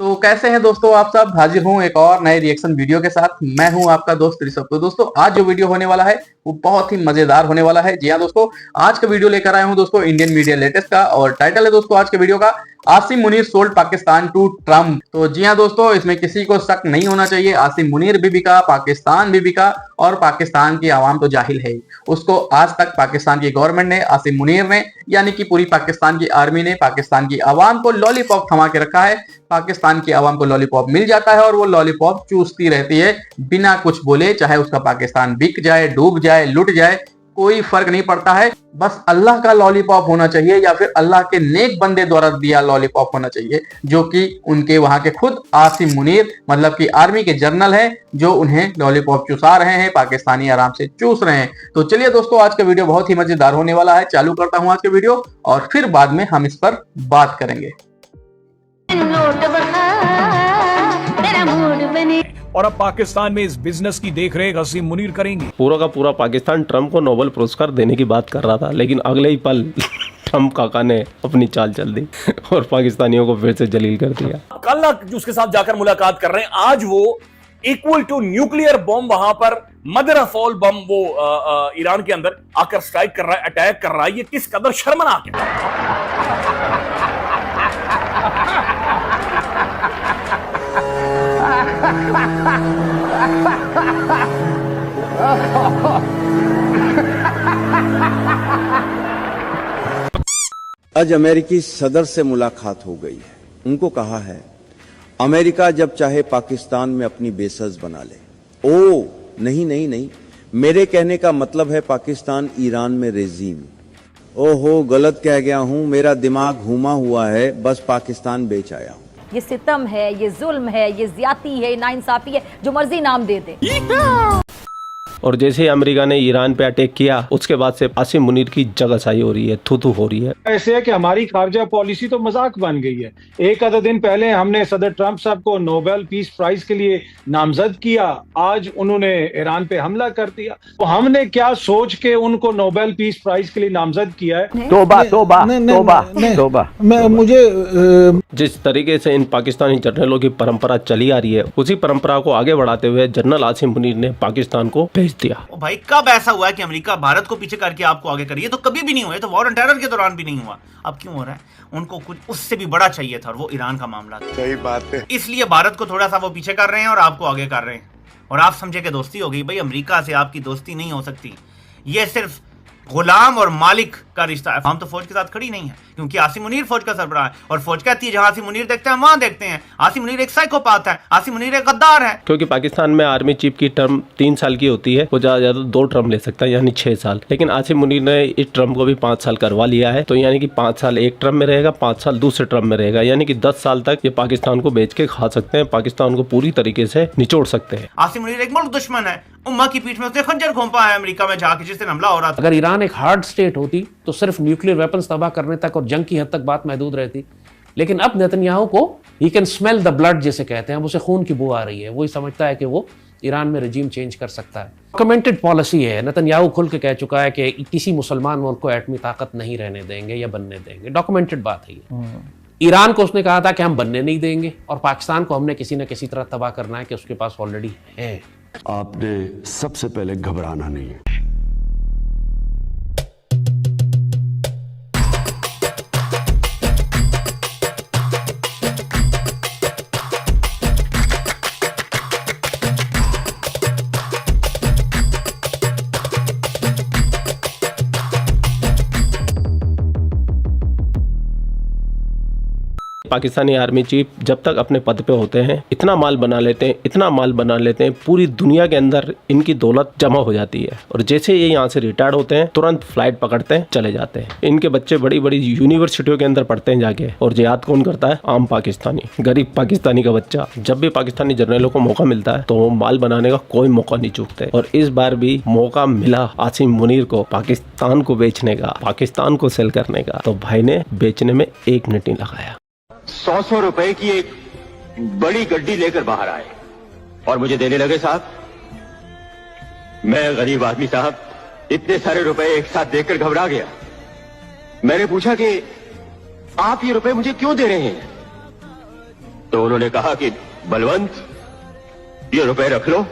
तो कैसे हैं दोस्तों आप सब। हाजिर हूं एक और नए रिएक्शन वीडियो के साथ। मैं हूं आपका दोस्त ऋषभ। तो दोस्तों आज जो वीडियो होने वाला है वो बहुत ही मजेदार होने वाला है। जी हाँ दोस्तों, आज का वीडियो लेकर आया हूं दोस्तों इंडियन मीडिया लेटेस्ट का, और टाइटल है दोस्तों आज के वीडियो का Asim Munir sold Pakistan to Trump. तो जी हाँ दोस्तों, इसमें किसी को शक नहीं होना चाहिए, आसिम मुनीर भी बिका, पाकिस्तान भी बिका, और पाकिस्तान की आवाम तो जाहिल है ही। उसको आज तक पाकिस्तान की गवर्नमेंट ने, आसिम मुनीर ने, यानी कि पूरी पाकिस्तान की आर्मी ने पाकिस्तान की आवाम को लॉलीपॉप थमा के रखा है। पाकिस्तान की आवाम को लॉलीपॉप मिल जाता है और वो लॉलीपॉप चूसती रहती है बिना कुछ बोले, चाहे उसका पाकिस्तान बिक जाए, डूब जाए, लुट जाए, कोई फर्क नहीं पड़ता है। बस अल्लाह का लॉलीपॉप होना चाहिए या फिर अल्लाह के नेक बंदे द्वारा दिया लॉलीपॉप होना चाहिए, जो कि उनके वहां के खुद आसिम मुनीर मतलब कि आर्मी के जनरल हैं, जो उन्हें लॉलीपॉप चूसा रहे हैं, पाकिस्तानी आराम से चूस रहे हैं। तो चलिए दोस्तों, आज का वीडियो बहुत ही मजेदार होने वाला है। चालू करता हूं आज के वीडियो और फिर बाद में हम इस पर बात करेंगे। और अब पाकिस्तान में इस बिजनेस की देखरेख आसिम मुनीर करेंगे। पूरा का पूरा पाकिस्तान ट्रम्प को नोबेल पुरस्कार देने की बात कर रहा था, लेकिन अगले ही पल ट्रम्प काका ने अपनी चाल चल दी और पाकिस्तानियों को फिर से जलील कर दिया। कल उसके साथ जाकर मुलाकात कर रहे हैं, आज वो इक्वल टू न्यूक्लियर बॉम्ब वहां पर मदर ऑफ ऑल बम वो ईरान के अंदर आकर स्ट्राइक कर रहा है, अटैक कर रहा है। ये किस कदर शर्मनाक है। आज अमेरिकी सदर से मुलाकात हो गई है। उनको कहा है अमेरिका जब चाहे पाकिस्तान में अपनी बेसस बना ले। ओ नहीं नहीं नहीं, मेरे कहने का मतलब है पाकिस्तान ईरान में रेजीम। ओहो, गलत कह गया हूं, मेरा दिमाग घूमा हुआ है, बस पाकिस्तान बेच आया हूं। ये सितम है, ये जुल्म है, ये ज्यादती है, नाइंसाफी है, जो मर्जी नाम दे दे। और जैसे ही अमेरिका ने ईरान पे अटैक किया, उसके बाद से आसिम मुनीर की जगहसाई हो रही है, थू हो रही है। ऐसे है कि हमारी खारजा पॉलिसी तो मजाक बन गई है। एक आधा दिन पहले हमने सदर ट्रंप साहब को नोबेल पीस प्राइज के लिए नामजद किया, आज उन्होंने ईरान पे हमला कर दिया। तो हमने क्या सोच के उनको नोबेल पीस प्राइज के लिए नामजद किया है? तौबा तौबा तौबा तौबा। मुझे जिस तरीके से इन पाकिस्तानी जनरलों की परंपरा चली आ रही है, उसी परंपरा को आगे बढ़ाते हुए जनरल आसिम मुनीर ने पाकिस्तान को दिया। भाई कब ऐसा हुआ है कि अमेरिका भारत को पीछे करके आपको आगे करिए? तो कभी भी नहीं हुआ, तो वॉर ऑन टेरर के दौरान भी नहीं हुआ। अब क्यों हो रहा है? उनको कुछ उससे भी बड़ा चाहिए था और वो ईरान का मामला था। सही बात है। इसलिए भारत को थोड़ा सा वो पीछे कर रहे हैं और आपको आगे कर रहे हैं। और आप समझे कि दोस्ती हो गई। भाई अमेरिका से आपकी दोस्ती नहीं हो सकती, ये सिर्फ गुलाम और मालिक का रिश्ता है। हम तो फौज के साथ खड़ी नहीं है, क्योंकि आसिम मुनीर फौज का सरबराह है और फौज कहती है जहां आसिम मुनीर देखते हैं वहां देखते हैं। आसिम मुनीर एक साइकोपाथ है, आसिम मुनीर एक गद्दार है। क्योंकि पाकिस्तान में आर्मी चीफ की टर्म 3 साल की होती है, वो ज्यादा ज्यादा 2 टर्म ले सकता है, यानी 6 साल। लेकिन आसिम मुनीर ने इस टर्म को भी 5 साल करवा लिया है, तो यानी कि 5 साल एक टर्म में रहेगा, 5 साल दूसरे टर्म में रहेगा, यानी कि 10 साल तक ये पाकिस्तान को बेच के खा सकते हैं, पाकिस्तान को पूरी तरीके से निचोड़ सकते हैं। आसिम मुनीर एक मुल्क दुश्मन है, उम्मा की पीठ में उसने खंजर घोंपा है अमेरिका में जाके जिस दिन हमला हो रहा था। अगर ईरान एक हार्ड स्टेट होती तो सिर्फ न्यूक्लियर वेपन्स तबाह करने तक और जंग की हद तक बात महदूद रहती। लेकिन अब नेतन्याहू को he can smell the blood जिसे कहते हैं, अब उसे खून की बू आ रही है। वो ही समझता है कि वो ईरान में रजीम चेंज कर सकता है। डॉक्यूमेंटेड पॉलिसी है, नेतन्याहू खुल के कह चुका है कि किसी मुसलमान मुल्क को एटमी ताकत नहीं रहने देंगे या बनने देंगे। डॉक्यूमेंटेड बात है ये। ईरान को उसने कहा था कि हम बनने नहीं देंगे, और पाकिस्तान को हमने किसी न किसी तरह तबाह करना है कि उसके पास ऑलरेडी है। आपने सबसे पहले घबराना नहीं है। पाकिस्तानी आर्मी चीफ जब तक अपने पद पे होते हैं इतना माल बना लेते हैं, इतना माल बना लेते हैं, पूरी दुनिया के अंदर इनकी दौलत जमा हो जाती है। और जैसे ये यहाँ से रिटायर्ड होते हैं, तुरंत फ्लाइट पकड़ते हैं, चले जाते हैं। इनके बच्चे बड़ी बड़ी यूनिवर्सिटियों के अंदर पढ़ते हैं जाके, और जिहाद कौन करता है? आम पाकिस्तानी, गरीब पाकिस्तानी का बच्चा। जब भी पाकिस्तानी जर्नलों को मौका मिलता है तो वो माल बनाने का कोई मौका नहीं चूकते। और इस बार भी मौका मिला आसिम मुनीर को पाकिस्तान को बेचने का, पाकिस्तान को सेल करने का, तो भाई ने बेचने में 1 मिनट नहीं लगाया। 100 रुपए की एक बड़ी गड्डी लेकर बाहर आए और मुझे देने लगे। साहब, मैं गरीब आदमी साहब, इतने सारे रुपए एक साथ देखकर घबरा गया। मैंने पूछा कि आप ये रुपए मुझे क्यों दे रहे हैं? तो उन्होंने कहा कि बलवंत, ये रुपए रख लो।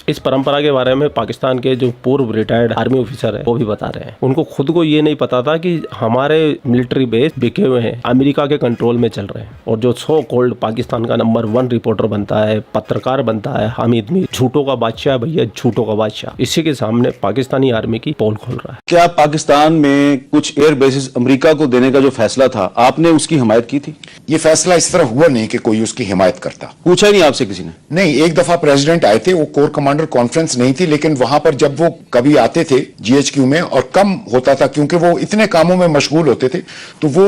इस परंपरा के बारे में पाकिस्तान के जो पूर्व रिटायर्ड आर्मी ऑफिसर है वो भी बता रहे हैं। उनको खुद को ये नहीं पता था कि हमारे मिलिट्री बेस बिके हुए हैं, अमेरिका के कंट्रोल में चल रहे हैं। और जो सो कॉल्ड पाकिस्तान का नंबर 1 रिपोर्टर बनता है, पत्रकार बनता है, हामिद मीर, झूठों का बादशाह भैया, झूठों का बादशाह, इसी के सामने पाकिस्तानी आर्मी की पोल खोल रहा है। क्या पाकिस्तान में कुछ एयर बेसिस अमेरिका को देने का जो फैसला था, आपने उसकी हिमायत की थी? ये फैसला इस तरह हुआ नहीं कि कोई उसकी हिमायत करता। पूछा ही नहीं आपसे किसी ने? नहीं, एक दफा प्रेसिडेंट आए थे, वो कोर कमांडर कॉन्फ्रेंस नहीं थी, लेकिन वहां पर जब वो कभी आते थे जीएचक्यू में, और कम होता था क्योंकि वो इतने कामों में मशगूल होते थे, तो वो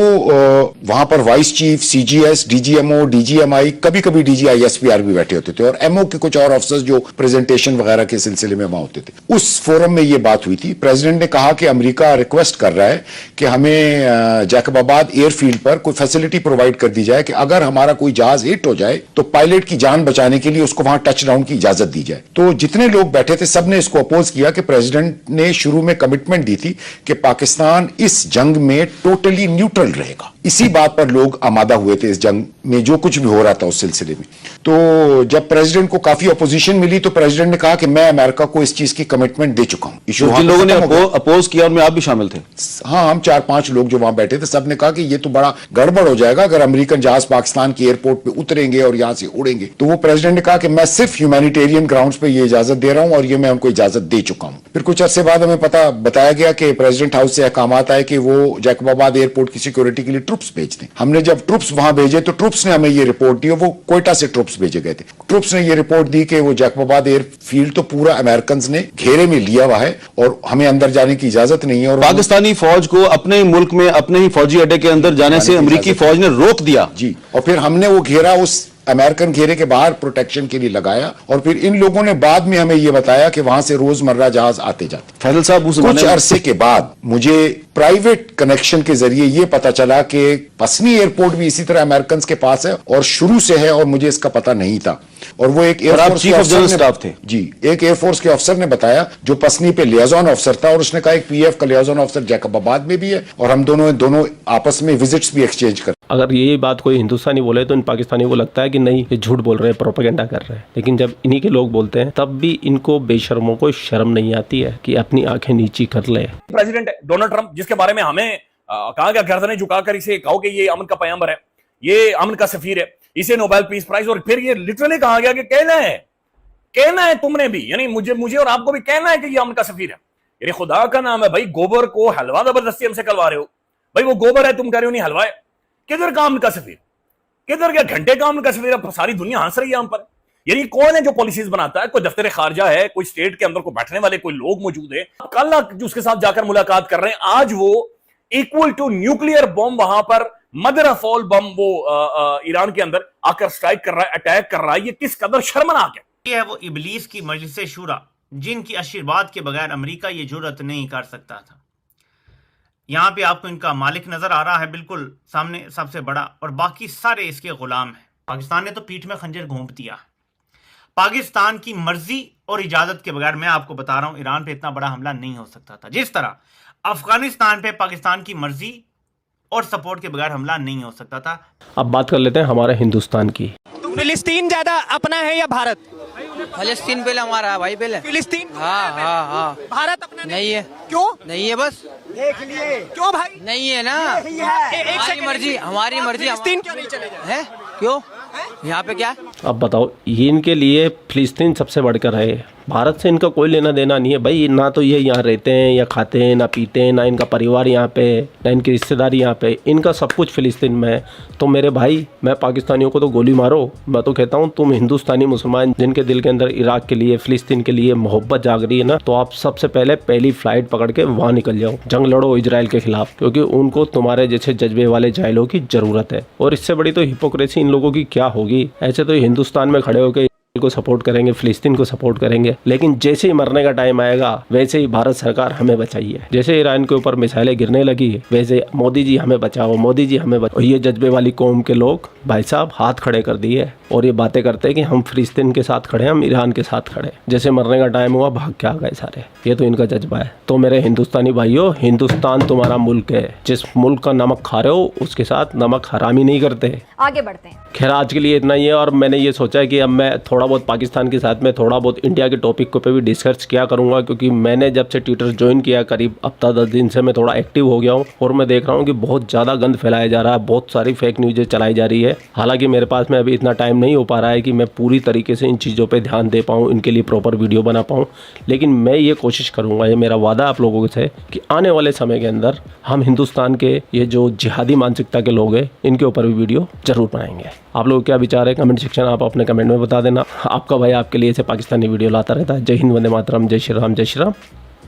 वहां पर वाइस चीफ, सीजीएस, डीजीएमओ, डीजीएमआई, कभी कभी डीजीआईएसपीआर भी बैठे होते थे, और एमओ के कुछ और अफसर जो प्रेजेंटेशन वगैरह के सिलसिले में वहां होते थे। उस फोरम में ये बात हुई थी। प्रेसिडेंट ने कहा कि अमेरिका रिक्वेस्ट कर रहा है कि हमें जैकबाबाद एयरफील्ड पर कोई फैसिलिटी प्रोवाइड कर दी जाए कि अगर हमारा कोई जहाज हिट हो जाए तो पायलट की जान बचाने के लिए उसको वहां टच डाउन की इजाजत दी जाए। तो जितने लोग बैठे थे सबने इसको अपोज किया कि प्रेसिडेंट ने शुरू में कमिटमेंट दी थी कि पाकिस्तान इस जंग में टोटली न्यूट्रल रहेगा। इसी बात पर लोग आमादा हुए थे इस जंग में, जो कुछ भी हो रहा था उस सिलसिले में। तो जब प्रेसिडेंट को काफी अपोजिशन मिली तो प्रेसिडेंट ने कहा कि मैं अमेरिका को इस चीज की कमिटमेंट दे चुका हूं। जिन लोगों ने अपोज किया उनमें आप भी शामिल थे? हाँ, हम 4-5 लोग जो वहां बैठे थे, सबने कहा कि ये तो बड़ा गड़बड़ हो जाएगा अगर अमेरिकन जहाज पाकिस्तान के एयरपोर्ट पे उतरेंगे और यहां से उड़ेंगे। तो वो प्रेसिडेंट ने कहा कि मैं सिर्फ ह्यूमैनिटेरियन ग्राउंड्स पे ये इजाजत दे रहा हूं और ये मैं उनको इजाजत दे चुका हूं। फिर कुछ अरसे बाद हमें बताया गया कि प्रेसिडेंट हाउस से अहकामात आए कि वो जैकबाबाद एयरपोर्ट की सिक्योरिटी के लिए ट्रुप्स भेज दें। हमने जब ट्रुप्स वहां भेजे तो ट्रुप्स ने हमें ये रिपोर्ट दी, वो कोयटा से ट्रुप्स भेजे गए थे। ट्रुप्स ने ये रिपोर्ट दी कि वो जैकबाबाद एयरफील्ड तो पूरा अमेरिकन ने घेरे में लिया हुआ है और हमें अंदर जाने की इजाजत नहीं है। और पाकिस्तानी फौज को अपने मुल्क में अपने ही फौजी अड्डे के अंदर जाने से अमेरिकी फौज ने रोक दिया। जी, और फिर हमने वो घेरा उस अमेरिकन घेरे के बाहर प्रोटेक्शन के लिए लगाया, और फिर इन लोगों ने बाद में हमें यह बताया कि वहां से रोजमर्रा जहाज आते जाते। फैसल साहब, कुछ अरसे के बाद मुझे प्राइवेट कनेक्शन के जरिए यह पता चला कि पसनी एयरपोर्ट भी इसी तरह अमेरिकन के पास है और शुरू से है, और मुझे इसका पता नहीं था। और वो एक air force chief of general staff थे? जी, एक एयरफोर्स के अफसर ने बताया जो पसनी पे लियाजॉन अफसर था, और उसने कहा एक पीएफ का लियाजॉन अफसर जैकबाबाद में भी है, और हम दोनों आपस में विजिट्स भी एक्सचेंज कर। अगर ये बात कोई हिंदुस्तानी बोले तो इन पाकिस्तानी को लगता है कि नहीं, ये झूठ बोल रहे हैं, प्रोपेगेंडा कर रहे हैं। लेकिन जब इन्हीं के लोग बोलते हैं तब भी इनको बेशर्मों को शर्म नहीं आती है कि अपनी आंखें नीची कर ले। प्रेसिडेंट डोनाल्ड ट्रंप, जिसके बारे में हमें कहा गया, गर्दनें झुकाकर इसे कहो कि ये अमन का पैगंबर है, ये अमन का सफीर है, इसे नोबेल पीस प्राइज, और फिर ये लिटरली कहा गया कि कहना है तुमने भी, यानी मुझे और आपको भी कहना है कि ये अमन का सफीर है। यानी खुदा का नाम है भाई, गोबर को हलवा जबरदस्ती हमसे करवा रहे हो भाई, वो गोबर है, तुम कह रहे हो नहीं हलवा है। किधर का अमन का सफीर, किधर क्या घंटे का अमन का सफीर? सारी दुनिया हंस रही है हम पर। यानी कौन है जो पॉलिसीज बनाता है? कोई दफ्तर खारजा है, कोई स्टेट के अंदर को बैठने वाले कोई लोग मौजूद है। कल उसके साथ जाकर मुलाकात कर रहे हैं, आज वो इक्वल टू न्यूक्लियर बॉम्ब वहां पर मदर ऑफ ऑल बम वो ईरान के अंदर आकर स्ट्राइक कर रहा है, अटैक कर रहा है। ये किस कदर शर्मनाक है। ये है वो इबलीस की मजलिस शूरा, जिनकी आशीर्वाद के बगैर अमेरिका ये जुर्रत नहीं कर सकता था। यहां पे आपको इनका मालिक नजर आ रहा है, बिल्कुल सामने सबसे बड़ा, और बाकी सारे इसके गुलाम हैं। पाकिस्तान ने तो पीठ में खंजर घोंप दिया। पाकिस्तान की मर्जी और इजाजत के बगैर, मैं आपको बता रहा हूं, ईरान पे इतना बड़ा हमला नहीं हो सकता था। जिस तरह अफगानिस्तान पे पाकिस्तान की मर्जी और सपोर्ट के बगैर हमला नहीं हो सकता था। अब बात कर लेते हैं हमारे हिंदुस्तान की। फिलिस्तीन ज्यादा अपना है या भारत? फिलिस्तीन पहले हमारा है भाई, पहले फिलिस्तीन। हाँ। भारत अपना नहीं है। क्यों नहीं है? बस देख लिए। क्यों भाई? नहीं है ना, हमारी मर्जी, हमारी मर्जी। फिलिस्तीन क्यों नहीं चले जाए? है क्यों? यहाँ पे क्या? अब बताओ, ये इनके लिए फिलिस्तीन सबसे बढ़कर है। भारत से इनका कोई लेना देना नहीं है भाई। ना तो ये यहाँ रहते हैं या खाते हैं, ना पीते हैं, ना इनका परिवार यहाँ पे, ना इनकी रिश्तेदारी यहाँ पे, इनका सब कुछ फिलिस्तीन में है। तो मेरे भाई, मैं पाकिस्तानियों को तो गोली मारो, मैं तो कहता हूँ तुम हिंदुस्तानी मुसलमान जिनके दिल के अंदर इराक के लिए, फिलिस्तीन के लिए मोहब्बत जाग रही है ना, तो आप सबसे पहले पहली फ्लाइट पकड़ के वहाँ निकल जाओ, जंग लड़ो इजराइल के खिलाफ, क्योंकि उनको तुम्हारे जैसे जज्बे वाले जाहिलों की जरूरत है। और इससे बड़ी तो हिपोक्रेसी इन लोगों की क्या होगी। ऐसे तो हिंदुस्तान में खड़े होकर को सपोर्ट करेंगे, फिलिस्तीन को सपोर्ट करेंगे, लेकिन जैसे ही मरने का टाइम आएगा वैसे ही भारत सरकार हमें बचाइए। जैसे ईरान के ऊपर मिसाइलें गिरने लगी वैसे मोदी जी हमें बचाओ, मोदी जी हमें बचाओ। ये जज्बे वाली कौम के लोग भाई साहब हाथ खड़े कर दिए और ये बातें करते हैं कि हम फिलिस्तीन के साथ खड़े हैं, हम ईरान के साथ खड़े। जैसे मरने का टाइम हुआ भाग के आ गए सारे। ये तो इनका जज्बा है। तो मेरे हिंदुस्तानी भाइयों, हिंदुस्तान तुम्हारा मुल्क है। जिस मुल्क का नमक खा रहे हो उसके साथ नमक हरामी नहीं करते। आगे बढ़ते हैं। खैर आज के लिए इतना ही है और मैंने ये सोचा है कि अब मैं थोड़ा बहुत पाकिस्तान के साथ में थोड़ा बहुत इंडिया के टॉपिक पे भी डिस्कस किया करूंगा, क्योंकि मैंने जब से ट्विटर ज्वाइन किया करीब हफ्ता 10 दिन से मैं थोड़ा एक्टिव हो गया हूं और मैं देख रहा हूं कि बहुत ज़्यादा गंद फैलाया जा रहा है, बहुत सारी फेक न्यूज़ें चलाई जा रही है। हालांकि मेरे पास में अभी इतना टाइम नहीं हो पा रहा है कि मैं पूरी तरीके से इन चीज़ों पर ध्यान दे पाऊँ, इनके लिए प्रॉपर वीडियो बना पाऊँ, लेकिन मैं ये कोशिश करूँगा, ये मेरा वादा आप लोगों से कि आने वाले समय के अंदर हम हिंदुस्तान के ये जो जिहादी मानसिकता के लोग हैं इनके ऊपर भी वीडियो जरूर बनाएंगे। आप लोग क्या विचार है कमेंट सेक्शन आप अपने कमेंट में बता देना। आपका भाई आपके लिए से पाकिस्तानी वीडियो लाता रहता है। जय हिंद, वंदे मातरम, जय श्री राम, जय श्री राम,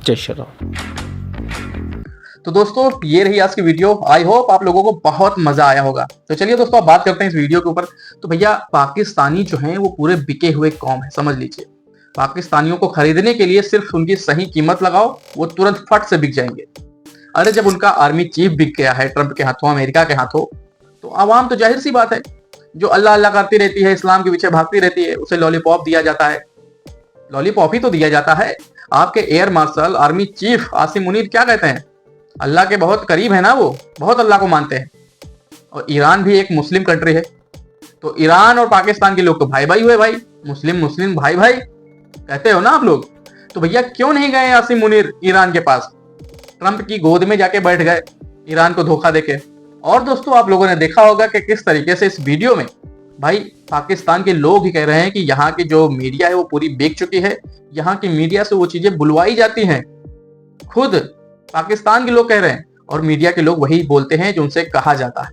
जय श्री राम। तो दोस्तों ये रही आज की वीडियो। आई होप आप लोगों को बहुत मजा आया होगा। तो चलिए दोस्तों अब बात करते हैं इस वीडियो के ऊपर। तो भैया पाकिस्तानी जो हैं वो पूरे बिके हुए कौम है, समझ लीजिए। पाकिस्तानियों को खरीदने के लिए सिर्फ उनकी सही कीमत लगाओ, वो तुरंत फट से बिक जाएंगे। अरे जब उनका आर्मी चीफ बिक गया है ट्रंप के हाथों, अमेरिका के हाथों, तो आवाम तो जाहिर सी बात है जो अल्लाह अल्लाह करती रहती है, इस्लाम के पीछे भागती रहती है, उसे लॉलीपॉप दिया जाता है। लॉलीपॉप ही तो दिया जाता है। आपके air marshal army chief Asim Munir क्या कहते हैं? अल्लाह के बहुत करीब है ना, वो बहुत अल्लाह को मानते हैं। और ईरान भी एक मुस्लिम कंट्री है, तो ईरान और पाकिस्तान के लोग तो भाई भाई हुए भाई, मुस्लिम मुस्लिम भाई भाई कहते हो ना आप लोग। तो भैया क्यों नहीं गए आसिम मुनीर ईरान के पास, ट्रंप की गोद में जाके बैठ गए ईरान को धोखा देके। और दोस्तों आप लोगों ने देखा होगा कि किस तरीके से इस वीडियो में भाई पाकिस्तान के लोग ही कह रहे हैं कि यहाँ की जो मीडिया है वो पूरी बिक चुकी है, यहाँ की मीडिया से वो चीजें बुलवाई जाती हैं। खुद पाकिस्तान के लोग कह रहे हैं और मीडिया के लोग वही बोलते हैं जो उनसे कहा जाता है,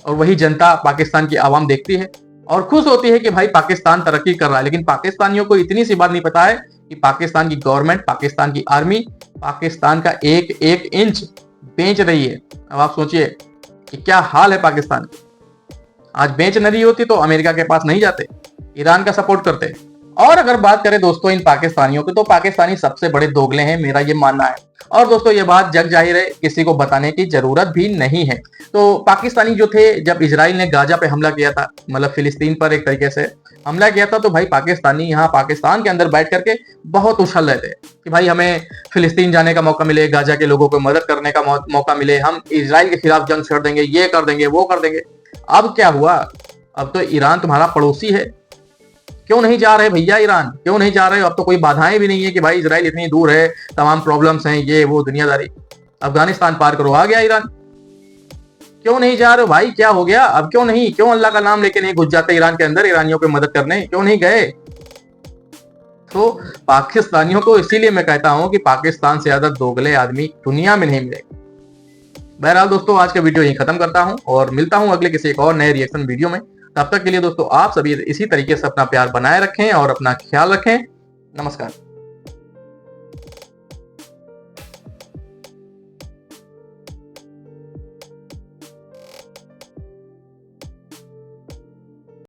और वही जनता पाकिस्तान की आवाम देखती है और खुश होती है कि भाई पाकिस्तान तरक्की कर रहा है। लेकिन पाकिस्तानियों को इतनी सी बात नहीं पता है कि पाकिस्तान की गवर्नमेंट, पाकिस्तान की आर्मी पाकिस्तान का एक एक इंच बेच रही है। अब आप सोचिए कि क्या हाल है पाकिस्तान का। आज बेच न रही होती तो अमेरिका के पास नहीं जाते, ईरान का सपोर्ट करते। और अगर बात करें दोस्तों इन पाकिस्तानियों की, तो पाकिस्तानी सबसे बड़े दोगले हैं, मेरा ये मानना है। और दोस्तों ये बात जग जाहिर है, किसी को बताने की जरूरत भी नहीं है। तो पाकिस्तानी जो थे, जब इजराइल ने गाजा पे हमला किया था, मतलब फिलिस्तीन पर एक तरीके से हमला किया था, तो भाई पाकिस्तानी यहाँ पाकिस्तान के अंदर बैठ करके बहुत उछल रहे थे कि भाई हमें फिलिस्तीन जाने का मौका मिले, गाजा के लोगों को मदद करने का मौका मिले, हम इजराइल के खिलाफ जंग छेड़ देंगे, ये कर देंगे, वो कर देंगे। अब क्या हुआ? अब तो ईरान तुम्हारा पड़ोसी है, क्यों नहीं जा रहे भैया ईरान, क्यों नहीं जा रहे? अब तो कोई बाधाएं भी नहीं है कि भाई इजराइल इतनी दूर है, तमाम प्रॉब्लम्स हैं, ये वो दुनियादारी। अफगानिस्तान पार करो, आ गया ईरान। क्यों नहीं जा रहे हो भाई, क्या हो गया? अब क्यों नहीं, क्यों अल्लाह का नाम लेके नहीं घुस जाते ईरान के अंदर ईरानियों की मदद करने, क्यों नहीं गए? तो पाकिस्तानियों को इसीलिए मैं कहता हूं कि पाकिस्तान से ज्यादा दोगले आदमी दुनिया में नहीं मिले। बहरहाल दोस्तों आज का वीडियो यहीं खत्म करता हूं और मिलता हूं अगले किसी एक और नए रिएक्शन वीडियो में। तब तक के लिए दोस्तों आप सभी इसी तरीके से अपना प्यार बनाए रखें और अपना ख्याल रखें। नमस्कार।